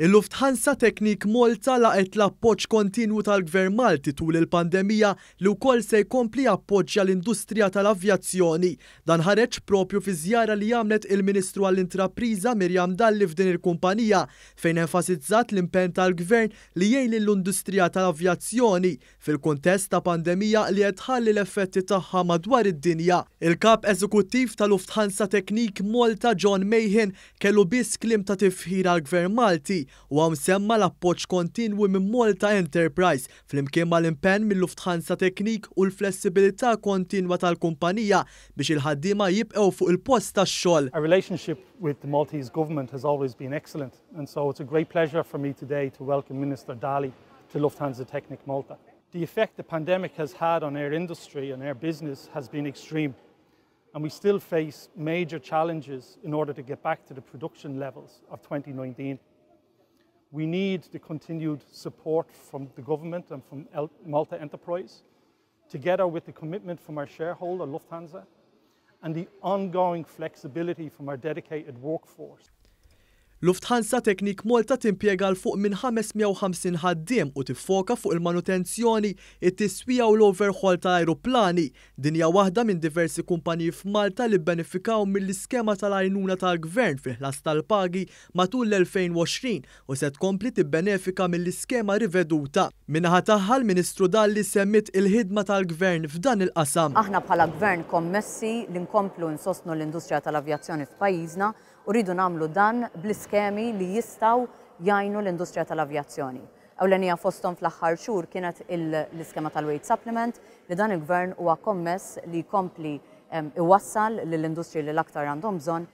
Il-Lufthansa Technik Malta laqet l-appoġġ kontinwu tal-Gvern Malti tul il-pandemija li wkoll se jkompli appoġġja l-industrija tal-avjazzjoni. Dan ħareġ propju fi żjara li għamlet il-Ministru għall-Intrapriża Mirjam Dalli f'din il-kumpanija fejn enfasizzat l-impenn tal-Gvern li jgħin l-industrija tal-avjazzjoni fil-kuntest ta' pandemija li qed tħalli l-effetti tagħha madwar id-dinja. Il-kap eżekuttiv tal-Lufthansa Technik Malta John Mayhin kellu biss kliem ta' tifħir għall-Gvern Malti u semma l-appoġġ kontinwu minn Malta Enterprise flimkien mal-impenn mill-Lufthansa Technik u l-flessibilità kontinwa tal-kumpanija biex il-ħaddiema jibqgħu fuq il-post tax-xogħol. Our relationship with the Maltese government has always been excellent, and so it's a great pleasure for me today to welcome Minister Dalli to Lufthansa Technik Malta. The effect the pandemic has had on our industry and our business has been extreme, and we still face major challenges in order to get back to the production levels of 2019. We need the continued support from the government and from Malta Enterprise, together with the commitment from our shareholder, Lufthansa, and the ongoing flexibility from our dedicated workforce. Lufthansa Technik Malta timpjega l-fuq minn 550 ħaddiem u tiffoka fuq il-manutenzjoni, it-tiswija u l-overhaul ta' ajruplani. Dinja waħda minn diversi kumpaniji f'Malta li benefikaw mill-iskema tal-għajnuna tal-Gvern fil-ħlas tal-pagi matul l-2020 u se tkompli tibbenefika mill-iskema riveduta. Minnaħa tagħha l-Ministru Dalli semmit il-ħidma tal-Gvern f'dan il-qasam. Aħna bħala Gvern kommessi li nkomplu nsostnu l-industrija tal-avjazzjoni f'pajjiżna u rridu nagħmlu dan bl-iskemi li jistgħu jgħinu l-industrija tal-avjazzjoni. Ewlenija fosthom fl-aħħar xhur kienet l-iskema tal-Wage Supplement li dan il-Gvern huwa kommess li jkompli iwassal lill-industriji li l-aktar għandhom bżonn